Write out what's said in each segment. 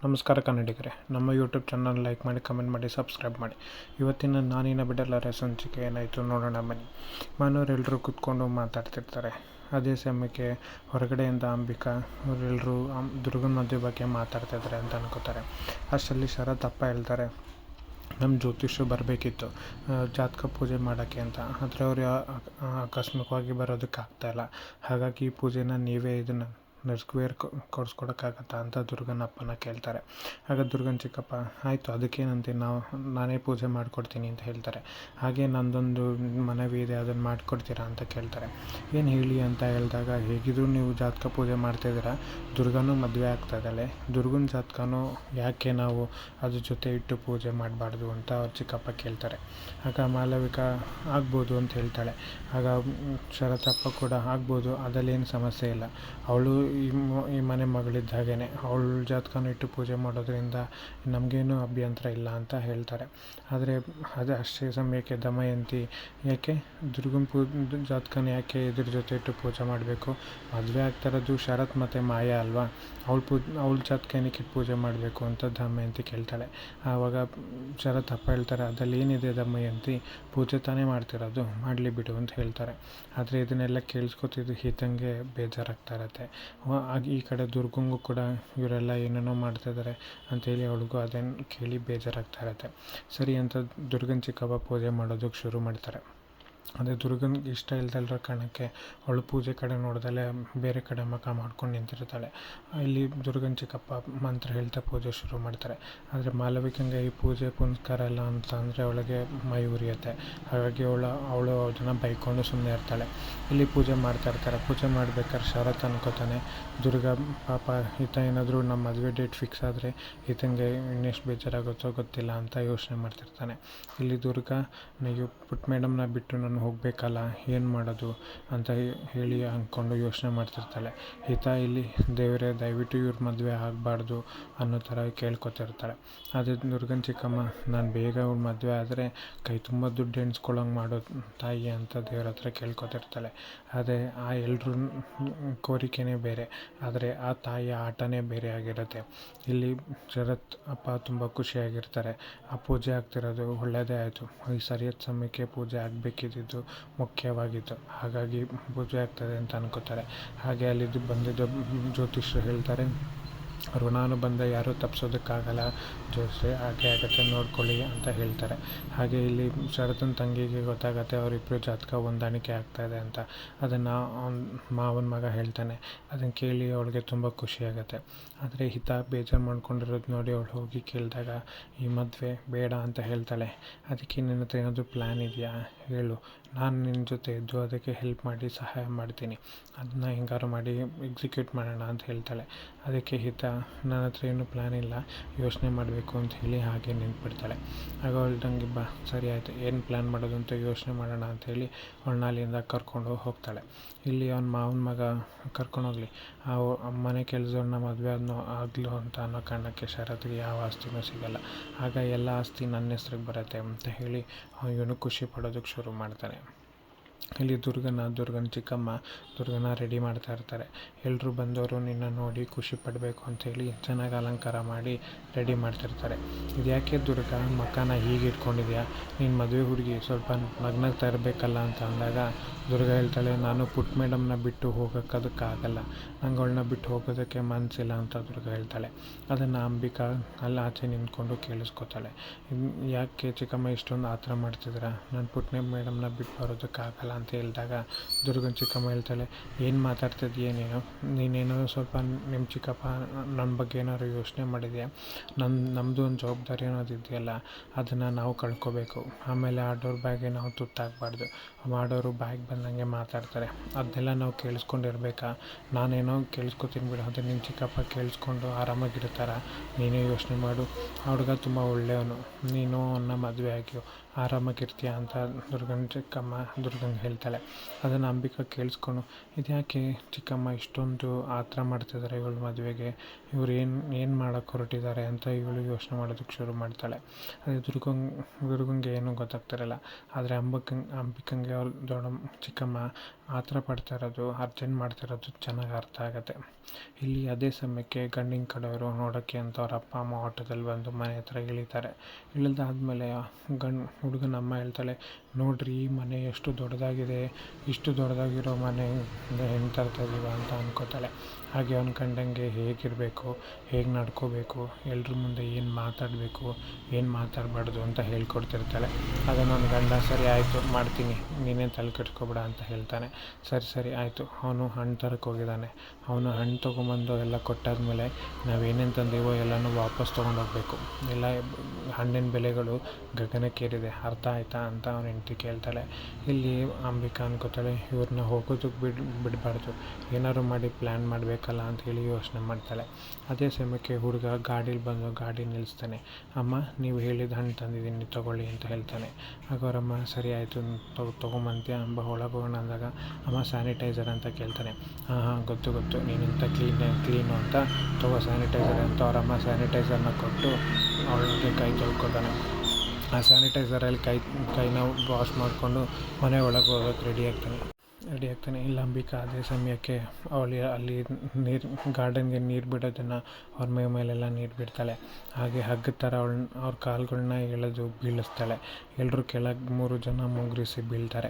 ನಮಸ್ಕಾರ ಕನ್ನಡಿಗರೇ, ನಮ್ಮ YouTube channel like ಮಾಡಿ, ಕಮೆಂಟ್ ಮಾಡಿ, ಸಬ್ಸ್ಕ್ರೈಬ್ ಮಾಡಿ. ಇವತ್ತಿನ ನಾನಿನ ಬಿಡಲಾರೆ ಸಂಚಿಕೆ ಏನಾಯಿತು ನೋಡೋಣ ಬನ್ನಿ. ಮನೆಯವರೆಲ್ಲರೂ ಕೂತ್ಕೊಂಡು ಮಾತಾಡ್ತಿರ್ತಾರೆ. ಅದೇ ಸಮಯಕ್ಕೆ ಹೊರಗಡೆಯಿಂದ ಅಂಬಿಕಾ ಅವರೆಲ್ಲರೂ ದುರ್ಗನ ಮದುವೆ ಬಗ್ಗೆ ಮಾತಾಡ್ತಿದ್ದಾರೆ ಅಂತ ಅನ್ಕೋತಾರೆ. ಅಷ್ಟರಲ್ಲಿ ಶರತ್ ಅಪ್ಪ ಹೇಳ್ತಾರೆ, ನಮ್ಮ ಜ್ಯೋತಿಷ್ಯರು ಬರಬೇಕಿತ್ತು ಜಾತಕ ಪೂಜೆ ಮಾಡೋಕ್ಕೆ ಅಂತ. ಆದರೆ ಅವರು ಆಕಸ್ಮಿಕವಾಗಿ ಬರೋದಕ್ಕಾಗ್ತಾಯಿಲ್ಲ. ಹಾಗಾಗಿ ಈ ಪೂಜೆನ ನೀವೇ ಇದನ್ನು ನೆರವೇರ್ ಕೊಡಿಸ್ಕೊಡೋಕ್ಕಾಗತ್ತಾ ಅಂತ ದುರ್ಗನ ಅಪ್ಪನ ಕೇಳ್ತಾರೆ. ಆಗ ದುರ್ಗನ ಚಿಕ್ಕಪ್ಪ, ಆಯಿತು ಅದಕ್ಕೇನಂತೆ, ನಾನೇ ಪೂಜೆ ಮಾಡಿಕೊಡ್ತೀನಿ ಅಂತ ಹೇಳ್ತಾರೆ. ಹಾಗೆ ನಂದೊಂದು ಮನವಿ ಇದೆ, ಅದನ್ನು ಮಾಡಿಕೊಡ್ತೀರಾ ಅಂತ ಕೇಳ್ತಾರೆ. ಏನು ಹೇಳಿ ಅಂತ ಹೇಳಿದಾಗ, ಹೇಗಿದ್ರು ನೀವು ಜಾತಕ ಪೂಜೆ ಮಾಡ್ತಾಯಿದ್ದೀರಾ, ದುರ್ಗನೂ ಮದುವೆ ಆಗ್ತಾಯಿದ್ದಾಳೆ, ದುರ್ಗನ ಜಾತಕನೂ ಯಾಕೆ ನಾವು ಅದ್ರ ಜೊತೆ ಇಟ್ಟು ಪೂಜೆ ಮಾಡಬಾರ್ದು ಅಂತ ಅವ್ರ ಚಿಕ್ಕಪ್ಪ ಕೇಳ್ತಾರೆ. ಆಗ ಮಾಲವಿಕಾ ಆಗ್ಬೋದು ಅಂತ ಹೇಳ್ತಾಳೆ. ಆಗ ಶರತಪ್ಪ ಕೂಡ ಆಗ್ಬೋದು, ಅದರಲ್ಲೇನು ಸಮಸ್ಯೆ ಇಲ್ಲ, ಅವಳು ಈ ಮನೆ ಮಗಳಿದ್ದ ಹಾಗೇ, ಅವಳ ಜಾತಕನ ಇಟ್ಟು ಪೂಜೆ ಮಾಡೋದ್ರಿಂದ ನಮಗೇನು ಅಭ್ಯಂತರ ಇಲ್ಲ ಅಂತ ಹೇಳ್ತಾರೆ. ಆದರೆ ಅಷ್ಟೇ ಸಮಯಕ್ಕೆ ದಮಯಂತಿ, ಯಾಕೆ ದುರ್ಗನ ಜಾತಕನ ಯಾಕೆ ಇದ್ರ ಜೊತೆ ಇಟ್ಟು ಪೂಜೆ ಮಾಡಬೇಕು, ಮದುವೆ ಆಗ್ತಾಯಿರೋದು ಶರತ್ ಮತ್ತು ಮಾಯಾ ಅಲ್ವಾ, ಅವಳ ಜಾತಕ ಏನಕ್ಕೆ ಇಟ್ಟು ಪೂಜೆ ಮಾಡಬೇಕು ಅಂತ ದಮಯಂತಿ ಕೇಳ್ತಾಳೆ. ಆವಾಗ ಶರತ್ ಅಪ್ಪ ಹೇಳ್ತಾರೆ, ಅದ್ರಲ್ಲಿ ಏನಿದೆ ದಮಯಂತಿ, ಪೂಜೆ ತಾನೇ ಮಾಡ್ತಿರೋದು, ಮಾಡಲಿ ಬಿಡು ಅಂತ ಹೇಳ್ತಾರೆ. ಆದರೆ ಇದನ್ನೆಲ್ಲ ಕೇಳಿಸ್ಕೊತಿದ್ದು ಹಿತಂಗೆ ಬೇಜಾರಾಗ್ತಾ ಇರತ್ತೆ. ಈ ಕಡೆ ದುರ್ಗಂಗೂ ಕೂಡ ಇವರೆಲ್ಲ ಏನೇನೋ ಮಾಡ್ತಾಯಿದ್ದಾರೆ ಅಂಥೇಳಿ ಅವಳಿಗೂ ಅದನ್ನು ಕೇಳಿ ಬೇಜಾರಾಗ್ತಾ ಇರತ್ತೆ. ಸರಿ ಅಂತ ದುರ್ಗನ ಚಿಕ್ಕಪ್ಪ ಪೂಜೆ ಮಾಡೋದಕ್ಕೆ ಶುರು ಮಾಡ್ತಾರೆ. ಅದೇ ದುರ್ಗನ್ಗೆ ಇಷ್ಟ ಇಲ್ದಲ್ಲಿರೋ ಕಾರಣಕ್ಕೆ ಅವಳು ಪೂಜೆ ಕಡೆ ನೋಡ್ದಲ್ಲೇ ಬೇರೆ ಕಡೆ ಮುಖ ಮಾಡ್ಕೊಂಡು ನಿಂತಿರ್ತಾಳೆ. ಇಲ್ಲಿ ದುರ್ಗನ ಚಿಕ್ಕಪ್ಪ ಮಂತ್ರ ಹೇಳ್ತಾ ಪೂಜೆ ಶುರು ಮಾಡ್ತಾರೆ. ಆದರೆ ಮಾಲವಿಕಂಗೆ ಈ ಪೂಜೆ ಪುನಸ್ಕಾರ ಎಲ್ಲ ಅಂತ ಅಂದರೆ ಅವಳಿಗೆ ಮೈ ಉರಿಯುತ್ತೆ. ಹಾಗಾಗಿ ಅವಳು ಅದನ್ನು ಬೈಕೊಂಡು ಸುಮ್ಮನೆ ಇರ್ತಾಳೆ. ಇಲ್ಲಿ ಪೂಜೆ ಮಾಡ್ತಾಯಿರ್ತಾರೆ. ಪೂಜೆ ಮಾಡ್ಬೇಕಾದ್ರೆ ಶರತ್ ಅನ್ಕೋತಾನೆ, ದುರ್ಗ ಪಾಪ ಈತ ಏನಾದರೂ ನಮ್ಮ ಮದುವೆ ಡೇಟ್ ಫಿಕ್ಸ್ ಆದರೆ ಈತಂಗೆ ಇನ್ನೆಷ್ಟು ಬೇಜಾರಾಗುತ್ತೋ ಗೊತ್ತಿಲ್ಲ ಅಂತ ಯೋಚನೆ ಮಾಡ್ತಿರ್ತಾನೆ. ಇಲ್ಲಿ ದುರ್ಗ, ನೀವು ಪುಟ್ಟ ಮೇಡಮ್ನ ಬಿಟ್ಟು ನಾನು ಹೋಗಬೇಕಲ್ಲ, ಏನು ಮಾಡೋದು ಅಂತ ಹೇಳಿ ಅಂದ್ಕೊಂಡು ಯೋಚನೆ ಮಾಡ್ತಿರ್ತಾಳೆ. ಈತ ಇಲ್ಲಿ ದೇವರೇ ದಯವಿಟ್ಟು ಇವ್ರ ಮದುವೆ ಆಗಬಾರ್ದು ಅನ್ನೋ ಥರ ಕೇಳ್ಕೊತಿರ್ತಾಳೆ. ಅದೇ ದುರ್ಗನ ಚಿಕ್ಕಮ್ಮ, ನಾನು ಬೇಗ ಅವ್ರ ಮದುವೆ ಆದರೆ ಕೈ ತುಂಬ ದುಡ್ಡು ಎಣಿಸ್ಕೊಳ್ಳೋಂಗೆ ಮಾಡೋ ತಾಯಿ ಅಂತ ದೇವ್ರ ಹತ್ರ ಕೇಳ್ಕೊತಿರ್ತಾಳೆ. ಅದೇ ಆ ಎಲ್ರ ಕೋರಿಕೆನೇ ಬೇರೆ, ಆದರೆ ಆ ತಾಯಿಯ ಆಟನೇ ಬೇರೆ ಆಗಿರುತ್ತೆ. ಇಲ್ಲಿ ಶರತ್ ಅಪ್ಪ ತುಂಬ ಖುಷಿಯಾಗಿರ್ತಾರೆ. ಆ ಪೂಜೆ ಆಗ್ತಿರೋದು ಒಳ್ಳೆಯದೇ ಆಯಿತು, ಈ ಸರಿಯಾದ ಸಮಯಕ್ಕೆ ಪೂಜೆ ಆಗಬೇಕಿದ್ದು ಮುಖ್ಯವಾಗಿತ್ತು, ಹಾಗಾಗಿ ಪೂಜೆ ಆಗ್ತದೆ ಅಂತ ಅನ್ಕೋತಾರೆ. ಹಾಗೆ ಅಲ್ಲಿದ್ದು ಬಂದಿದ್ದು ಜ್ಯೋತಿಷ್ಯರು ಹೇಳ್ತಾರೆ, ಋಣಾನುಬಂಧ ಯಾರೂ ತಪ್ಪಿಸೋದಕ್ಕಾಗಲ್ಲ ಜೋಸ್ರಿ, ಹಾಗೆ ಆಗುತ್ತೆ ನೋಡ್ಕೊಳ್ಳಿ ಅಂತ ಹೇಳ್ತಾರೆ. ಹಾಗೆ ಇಲ್ಲಿ ಶರತನ ತಂಗಿಗೆ ಗೊತ್ತಾಗತ್ತೆ ಅವರಿಬ್ಬರು ಜಾತಕ ಹೊಂದಾಣಿಕೆ ಆಗ್ತಾಯಿದೆ ಅಂತ. ಅದನ್ನು ಮಾವನ ಮಗ ಹೇಳ್ತಾನೆ. ಅದನ್ನು ಕೇಳಿ ಅವಳಿಗೆ ತುಂಬ ಖುಷಿಯಾಗತ್ತೆ. ಆದರೆ ಹಿತ ಬೇಜಾರು ಮಾಡ್ಕೊಂಡಿರೋದು ನೋಡಿ ಅವಳು ಹೋಗಿ ಕೇಳಿದಾಗ ಈ ಮದುವೆ ಬೇಡ ಅಂತ ಹೇಳ್ತಾಳೆ. ಅದಕ್ಕೆ ನಿನ್ನ ಹತ್ರ ಏನಾದರೂ ಪ್ಲ್ಯಾನ್ ಇದೆಯಾ ಹೇಳು, ನಾನು ನಿನ್ನ ಜೊತೆ ಇದ್ದು ಅದಕ್ಕೆ ಹೆಲ್ಪ್ ಮಾಡಿ ಸಹಾಯ ಮಾಡ್ತೀನಿ, ಅದನ್ನ ಹೆಂಗಾರು ಮಾಡಿ ಎಕ್ಸಿಕ್ಯೂಟ್ ಮಾಡೋಣ ಅಂತ ಹೇಳ್ತಾಳೆ. ಅದಕ್ಕೆ ಹಿತ, ನನ್ನ ಹತ್ರ ಏನೂ ಪ್ಲ್ಯಾನ್ ಇಲ್ಲ, ಯೋಚನೆ ಮಾಡಬೇಕು ಅಂತ ಹೇಳಿ ಹಾಗೆ ನಿಂತ್ಬಿಡ್ತಾಳೆ. ಆಗ ಅವಳ್ದಂಗೆ, ಬಾ ಸರಿ ಆಯಿತು, ಏನು ಪ್ಲ್ಯಾನ್ ಮಾಡೋದು ಅಂತ ಯೋಚನೆ ಮಾಡೋಣ ಅಂಥೇಳಿ ಅವಳನ್ನ ಅಲ್ಲಿಂದ ಕರ್ಕೊಂಡು ಹೋಗ್ತಾಳೆ. ಇಲ್ಲಿ ಅವನ ಮಾವನ ಮಗ ಕರ್ಕೊಂಡೋಗ್ಲಿ, ಆ ಮನೆ ಕೆಲಸದವ್ರನ್ನ ಮದುವೆ ಆಗಲು ಅಂತ ಅನ್ನೋ ಕಾರಣಕ್ಕೆ ಶರತ್ಗೆ ಯಾವ ಆಸ್ತಿನೂ ಸಿಗಲ್ಲ. ಆಗ ಎಲ್ಲ ಆಸ್ತಿ ನನ್ನ ಹೆಸ್ರಿಗೆ ಬರುತ್ತೆ ಅಂತ ಹೇಳಿ ಇವನು ಖುಷಿ ಪಡೋದಕ್ಕೆ ಶುರು ಮಾಡ್ತಾನೆ. ಇಲ್ಲಿ ದುರ್ಗನ ಚಿಕ್ಕಮ್ಮ ದುರ್ಗನ ರೆಡಿ ಮಾಡ್ತಾ ಇರ್ತಾರೆ. ಎಲ್ಲರೂ ಬಂದವರು ನಿನ್ನ ನೋಡಿ ಖುಷಿ ಪಡಬೇಕು ಅಂಥೇಳಿ ಚೆನ್ನಾಗಿ ಅಲಂಕಾರ ಮಾಡಿ ರೆಡಿ ಮಾಡ್ತಿರ್ತಾರೆ. ಇದ್ಯಾಕೆ ದುರ್ಗ ಮಕ್ಕನ ಹೀಗೆ ಇಟ್ಕೊಂಡಿದ್ಯಾ, ನೀನು ಮದುವೆ ಹುಡುಗಿ, ಸ್ವಲ್ಪ ನಗ್ನಗ್ತಾ ಇರಬೇಕಲ್ಲ ಅಂತ ಅಂದಾಗ ದುರ್ಗ ಹೇಳ್ತಾಳೆ, ನಾನು ಪುಟ್ಟ ಮೇಡಮ್ನ ಬಿಟ್ಟು ಹೋಗೋಕ್ಕಾಗಲ್ಲ, ನಂಗೆ ಅವಳನ್ನ ಬಿಟ್ಟು ಹೋಗೋದಕ್ಕೆ ಮನಸ್ಸಿಲ್ಲ ಅಂತ ದುರ್ಗ ಹೇಳ್ತಾಳೆ. ಅದನ್ನು ಅಂಬಿಕಾ ಅಲ್ಲಿ ಆಚೆ ನಿಂತ್ಕೊಂಡು ಕೇಳಿಸ್ಕೊತಾಳೆ. ಯಾಕೆ ಚಿಕ್ಕಮ್ಮ ಇಷ್ಟೊಂದು ಆತರ ಮಾಡ್ತಿದ್ದೀರಾ, ನಾನು ಪುಟ್ಟ ಮೇಡಮ್ನ ಬಿಟ್ಟು ಬರೋದಕ್ಕಾಗಲ್ಲ ಅಂತ ಹೇಳಿದಾಗ ದುರ್ಗನ ಚಿಕ್ಕಮ್ಮ ಹೇಳ್ತಾಳೆ, ಏನು ಮಾತಾಡ್ತಿದ್ದೀಯ ನೀನೇನೋ ಸ್ವಲ್ಪ ನಿಮ್ಮ ಚಿಕ್ಕಪ್ಪ ನನ್ನ ಬಗ್ಗೆ ಏನಾದ್ರು ಯೋಚನೆ ಮಾಡಿದೆಯಾ, ನಮ್ಮದು ಒಂದು ಜವಾಬ್ದಾರಿ ಅನ್ನೋದು ಇದೆಯಲ್ಲ, ಅದನ್ನು ನಾವು ಕಳ್ಕೊಬೇಕು. ಆಮೇಲೆ ಆಡೋರ ಬ್ಯಾಗೆ ನಾವು ತುತ್ತಾಗಬಾರ್ದು, ಮಾಡೋರು ಬ್ಯಾಗ್ ಬಂದಂಗೆ ಮಾತಾಡ್ತಾರೆ, ಅದನ್ನೆಲ್ಲ ನಾವು ಕೇಳಿಸ್ಕೊಂಡಿರ್ಬೇಕಾ, ನಾನೇನೋ ಕೇಳಿಸ್ಕೊತೀನಿ ಬಿಡು, ಆದರೆ ನಿಮ್ಮ ಚಿಕ್ಕಪ್ಪ ಕೇಳಿಸ್ಕೊಂಡು ಆರಾಮಾಗಿರ್ತಾರ, ನೀನೇ ಯೋಚನೆ ಮಾಡು, ಆ ಹುಡುಗ ತುಂಬ ಒಳ್ಳೆಯವನು, ನೀನು ಅವನ್ನ ಮದುವೆ ಆಗಿ ಆರಾಮಾಗಿರ್ತೀಯ ಅಂತ ದುರ್ಗನ ಚಿಕ್ಕಮ್ಮ ದುರ್ಗಂಗೆ ಹೇಳ್ತಾಳೆ. ಅದನ್ನು ಅಂಬಿಕಾ ಕೇಳಿಸ್ಕೊಂಡು, ಇದ್ಯಾಕೆ ಚಿಕ್ಕಮ್ಮ ಇಷ್ಟೊಂದು ಆತರ ಮಾಡ್ತಿದ್ದಾರೆ ಇವಳ ಮದುವೆಗೆ, ಇವ್ರು ಏನು ಮಾಡೋಕ್ಕೆ ಹೊರಟಿದ್ದಾರೆ ಅಂತ ಇವಳು ಯೋಚನೆ ಮಾಡೋದಕ್ಕೆ ಶುರು ಮಾಡ್ತಾಳೆ. ಅದೇ ದುರ್ಗಂಗೆ ಏನೂ ಗೊತ್ತಾಗ್ತಿರಲ್ಲ. ಆದರೆ ಅಂಬಿಕಂಗೆ ಅವ್ರ ಚಿಕ್ಕಮ್ಮ ಆತರ ಪಡ್ತಾ ಇರೋದು, ಅರ್ಜೆಂಟ್ ಮಾಡ್ತಿರೋದು ಚೆನ್ನಾಗಿ ಅರ್ಥ ಆಗುತ್ತೆ. ಇಲ್ಲಿ ಅದೇ ಸಮಯಕ್ಕೆ ಗಂಡಿನ ಕಡೆಯವರು ನೋಡೋಕ್ಕೆ ಅಂತ ಅವ್ರ ಅಪ್ಪ ಅಮ್ಮ ಆಟೋದಲ್ಲಿ ಬಂದು ಮನೆ ಹತ್ರ ಇಳಿತಾರೆ. ಇಳಿದಾದ್ಮೇಲೆ ಹುಡುಗನ ಅಮ್ಮ ಹೇಳ್ತಾಳೆ, ನೋಡ್ರಿ ಈ ಮನೆ ಎಷ್ಟು ದೊಡ್ಡದಾಗಿದೆ, ಇಷ್ಟು ದೊಡ್ಡದಾಗಿರೋ ಮನೆ ಹೆಣ್ಣು ತರ್ತಾ ಇದೀವ ಅಂತ ಅನ್ಕೋತಾಳೆ. ಹಾಗೆ ಅವ್ನು ಕಂಡಂಗೆ ಹೇಗಿರಬೇಕು, ಹೇಗೆ ನಡ್ಕೋಬೇಕು, ಎಲ್ರ ಮುಂದೆ ಏನು ಮಾತಾಡಬೇಕು, ಏನು ಮಾತಾಡಬಾರ್ದು ಅಂತ ಹೇಳ್ಕೊಡ್ತಿರ್ತಾಳೆ. ಅದನ್ನು ನನ್ನ ಗಂಡ ಸರಿ ಆಯಿತು ಮಾಡ್ತೀನಿ, ನೀನೇನು ತಲೆ ಕೆಡ್ಸ್ಕೊಬೇಡ ಅಂತ ಹೇಳ್ತಾನೆ. ಸರಿ ಆಯಿತು. ಅವನು ಹಣ್ಣು ತರಕ್ಕೆ ಹೋಗಿದ್ದಾನೆ. ಅವನು ಹಣ್ಣು ತೊಗೊಂಬಂದು ಎಲ್ಲ ಕೊಟ್ಟಾದ್ಮೇಲೆ ನಾವೇನೇನು ತಂದೀವೋ ಎಲ್ಲನೂ ವಾಪಸ್ ತೊಗೊಂಡೋಗ್ಬೇಕು. ಎಲ್ಲ ಹಣ್ಣಿನ ಬೆಲೆಗಳು ಗಗನಕ್ಕೇರಿದೆ, ಅರ್ಥ ಆಯ್ತಾ ಅಂತ ಅವನ ಹೆಂಡತಿ ಕೇಳ್ತಾಳೆ. ಇಲ್ಲಿ ಅಂಬಿಕಾ ಅನ್ಕೋತಾಳೆ, ಇವ್ರನ್ನ ಹೋಗೋದಕ್ಕೆ ಬಿಡಬಾರ್ದು, ಏನಾದ್ರು ಮಾಡಿ ಪ್ಲ್ಯಾನ್ ಮಾಡಬೇಕಲ್ಲ ಅಂತ ಹೇಳಿ ಯೋಚನೆ ಮಾಡ್ತಾಳೆ. ಅದೇ ಸಮಯಕ್ಕೆ ಹುಡುಗ ಗಾಡೀಲಿ ಬಂದು ಗಾಡಿ ನಿಲ್ಲಿಸ್ತಾನೆ. ಅಮ್ಮ, ನೀವು ಹೇಳಿದ ಹಣ್ಣು ತಂದಿದ್ದೀನಿ ತೊಗೊಳ್ಳಿ ಅಂತ ಹೇಳ್ತಾನೆ. ಆಗ ಅವರಮ್ಮ ಸರಿ ಆಯಿತು ತೊಗೊಂಬಂತೀಯ ಅಂಬ ಒಳಗೋಗೋಣ ಅಂದಾಗ, ಅಮ್ಮ ಸ್ಯಾನಿಟೈಸರ್ ಅಂತ ಕೇಳ್ತಾನೆ. ಹಾಂ ಗೊತ್ತು ನೀನಿಂತ ಕ್ಲೀನು ಅಂತ ತಗೋ ಸ್ಯಾನಿಟೈಸರ್ ಅಂತ ಅವರಮ್ಮ ಸ್ಯಾನಿಟೈಸರ್ನ ಕೊಟ್ಟು ಅವಳಿಗೆ ಕೈ ತೊಳ್ಕೊತಾನೆ. ಆ ಸ್ಯಾನಿಟೈಸರಲ್ಲಿ ಕೈನ ವಾಶ್ ಮಾಡಿಕೊಂಡು ಮನೆ ಒಳಗೆ ಹೋಗೋಕ್ಕೆ ರೆಡಿ ಆಗ್ತಾನೆ. ಇಲ್ಲ ಅಂಬಿಕಾ ಅದೇ ಸಮಯಕ್ಕೆ ಅಲ್ಲಿ ಗಾರ್ಡನ್ಗೆ ನೀರು ಬಿಡೋದನ್ನು ಅವ್ರ ಮೇಲೆಲ್ಲ ನೀರು ಬಿಡ್ತಾಳೆ. ಹಾಗೆ ಹಗ್ಗದ ಥರ ಅವ್ರ ಕಾಲುಗಳ್ನ ಎಳೆದು ಬೀಳಿಸ್ತಾಳೆ. ಎಲ್ಲರೂ ಕೆಳಗೆ 3 ಜನ ಮುಗ್ರಿಸಿ ಬೀಳ್ತಾರೆ.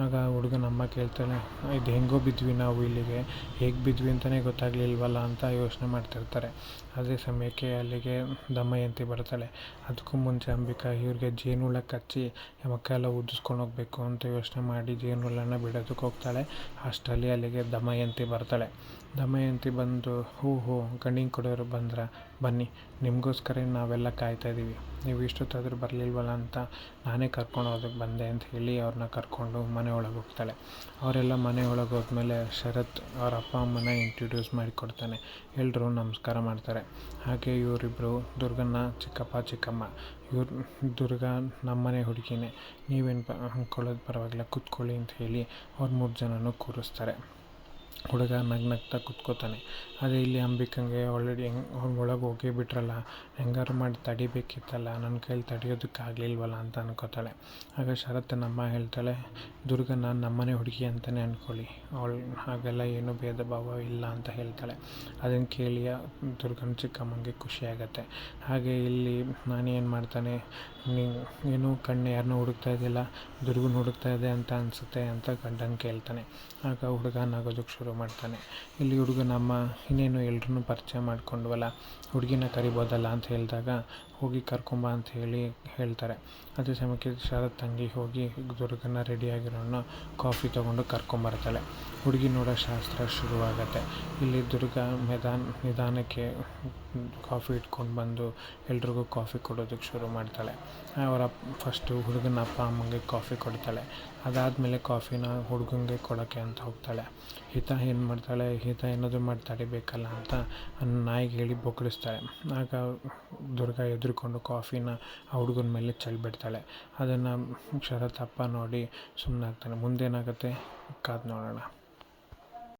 ಆಗ ಹುಡುಗನ ಅಮ್ಮ ಕೇಳ್ತಾಳೆ, ಇದು ಹೆಂಗೋ ಬಿದ್ವಿ ನಾವು ಇಲ್ಲಿಗೆ, ಹೇಗೆ ಬಿದ್ವಿ ಅಂತಲೇ ಗೊತ್ತಾಗಲಿಲ್ವಲ್ಲ ಅಂತ ಯೋಚನೆ ಮಾಡ್ತಿರ್ತಾರೆ. ಅದೇ ಸಮಯಕ್ಕೆ ಅಲ್ಲಿಗೆ ದಮಯಂತಿ ಬರ್ತಾಳೆ. ಅದಕ್ಕೂ ಮುಂಚೆ ಅಂಬಿಕಾ ಇವ್ರಿಗೆ ಜೇನುಹುಳ ಕಚ್ಚಿ ಮಕ್ಕ ಎಲ್ಲ ಉದಿಸ್ಕೊಂಡು ಹೋಗಬೇಕು ಅಂತ ಯೋಚನೆ ಮಾಡಿ ಜೇನುಹುಳನ ಬಿಡೋದಕ್ಕೆ ಹೋಗ್ತಾಳೆ. ಅಷ್ಟರಲ್ಲಿ ಅಲ್ಲಿಗೆ ದಮಯಂತಿ ಬರ್ತಾಳೆ. ದಮಯಂತಿ ಬಂದು, ಹೋ ಗಂಡಿನ ಕಡೆಯವರು ಬಂದ್ರ, ಬನ್ನಿ, ನಿಮಗೋಸ್ಕರ ನಾವೆಲ್ಲ ಕಾಯ್ತಾಯಿದ್ದೀವಿ, ನೀವು ಇಷ್ಟೊತ್ತಾದರೂ ಬರಲಿಲ್ವಲ್ಲ ಅಂತ ನಾನೇ ಕರ್ಕೊಂಡು ಹೋಗೋದಕ್ಕೆ ಬಂದೆ ಅಂತ ಹೇಳಿ ಅವ್ರನ್ನ ಕರ್ಕೊಂಡು ಮನೆ ಒಳಗೆ ಹೋಗ್ತಾಳೆ. ಅವರೆಲ್ಲ ಮನೆ ಒಳಗೆ ಹೋದ್ಮೇಲೆ ಶರತ್ ಅವ್ರ ಅಪ್ಪ ಅಮ್ಮನ ಇಂಟ್ರೊಡ್ಯೂಸ್ ಮಾಡಿಕೊಡ್ತಾನೆ. ಎಲ್ಲರೂ ನಮಸ್ಕಾರ ಮಾಡ್ತಾರೆ. ಹಾಗೆ ಇವರಿಬ್ಬರು ದುರ್ಗನ ಚಿಕ್ಕಪ್ಪ ಚಿಕ್ಕಮ್ಮ. ದುರ್ಗ ನಮ್ಮನೆ ಹುಡುಗಿನೇ, ನೀವೇನು ಅಂದ್ಕೊಳ್ಳೋದು ಪರವಾಗಿಲ್ಲ, ಕೂತ್ಕೊಳ್ಳಿ ಅಂತ ಹೇಳಿ ಅವ್ರು 3 ಜನನೂ ಕೂರಿಸ್ತಾರೆ. ಹುಡುಗ ನಗ್ನಗ್ತಾ ಕೂತ್ಕೋತಾನೆ. ಅದೇ ಇಲ್ಲಿ ಅಂಬಿಕಂಗೆ ಆಲ್ರೆಡಿ ಅವ್ರ ಒಳಗೆ ಹೋಗೇ ಬಿಟ್ರಲ್ಲ, ಹೆಂಗಾರು ಮಾಡಿ ತಡಿಬೇಕಿತ್ತಲ್ಲ, ನನ್ನ ಕೈಲಿ ತಡೆಯೋದಕ್ಕಾಗಲಿಲ್ವಲ್ಲ ಅಂತ ಅನ್ಕೋತಾಳೆ. ಆಗ ಶರತ್ತನಮ್ಮ ಹೇಳ್ತಾಳೆ, ದುರ್ಗ ನಾನು ನಮ್ಮನೆ ಹುಡುಗಿ ಅಂತಲೇ ಅಂದ್ಕೊಳ್ಳಿ, ಹಾಗೆಲ್ಲ ಏನೂ ಭೇದ ಭಾವ ಇಲ್ಲ ಅಂತ ಹೇಳ್ತಾಳೆ. ಅದನ್ನು ಕೇಳಿ ದುರ್ಗನ ಚಿಕ್ಕಮ್ಮಂಗೆ ಖುಷಿಯಾಗತ್ತೆ. ಹಾಗೆ ಇಲ್ಲಿ ನಾನೇನು ಮಾಡ್ತಾನೆ, ಏನು ಕಣ್ಣು ಯಾರನ್ನೂ ಹುಡುಕ್ತಾ ಇದೆಯಲ್ಲ, ದುರ್ಗನ ಹುಡುಕ್ತಾ ಇದೆ ಅಂತ ಅನಿಸುತ್ತೆ ಅಂತ ಗಂಡನ ಕೇಳ್ತಾನೆ. ಆಗ ಹುಡುಗ ನಗೋದಕ್ಕೆ ಶುರು ಮಾಡ್ತಾನೆ. ಇಲ್ಲಿ ಹುಡುಗನಮ್ಮ, ಇನ್ನೇನು ಎಲ್ರೂ ಪರಿಚಯ ಮಾಡ್ಕೊಂಡ್ವಲ್ಲ, ಹುಡುಗಿನ ಕರಿಬೋದಲ್ಲ ಅಂತ ಹೇಳಿದಾಗ, ಹೋಗಿ ಕರ್ಕೊಂಬ ಅಂತ ಹೇಳ್ತಾರೆ. ಅದೇ ಸಮಯಕ್ಕೆ ಶರತ್ ತಂಗಿ ಹೋಗಿ ದುರ್ಗನ ರೆಡಿಯಾಗಿರೋನ್ನ ಕಾಫಿ ತೊಗೊಂಡು ಕರ್ಕೊಂಬರ್ತಾಳೆ. ಹುಡುಗಿ ನೋಡೋ ಶಾಸ್ತ್ರ ಶುರುವಾಗತ್ತೆ. ಇಲ್ಲಿ ದುರ್ಗ ನಿಧಾನಕ್ಕೆ ಕಾಫಿ ಇಟ್ಕೊಂಡು ಬಂದು ಎಲ್ರಿಗೂ ಕಾಫಿ ಕೊಡೋದಕ್ಕೆ ಶುರು ಮಾಡ್ತಾಳೆ. ಫಸ್ಟು ಹುಡುಗನ ಅಪ್ಪ ಅಮ್ಮಂಗೆ ಕಾಫಿ ಕೊಡ್ತಾಳೆ. ಅದಾದಮೇಲೆ ಕಾಫಿನ ಹುಡುಗಂಗೆ ಕೊಡೋಕ್ಕೆ ಅಂತ ಹೋಗ್ತಾಳೆ. ಹಿತ ಏನು ಮಾಡ್ತಾಳೆ, ಹಿತ ಏನಾದರೂ ಮಾಡಿ ತಡಿಬೇಕಲ್ಲ ಅಂತ ನಾಯಿಗೆ ಹೇಳಿ ಬೊಗಳಿಸ್ತಾಳೆ. ಆಗ ದುರ್ಗ ಎದುರುಕೊಂಡು ಕಾಫಿನ ಆ ಹುಡುಗನ ಮೇಲೆ ಚೆಲ್ಬಿಡ್ತಾಳೆ. ಅದನ್ನು ಶರತ್ ಅಪ್ಪ ನೋಡಿ ಸುಮ್ಮನಾಗ್ತಾನೆ. ಮುಂದೇನಾಗುತ್ತೆ ಕಾದು ನೋಡೋಣ.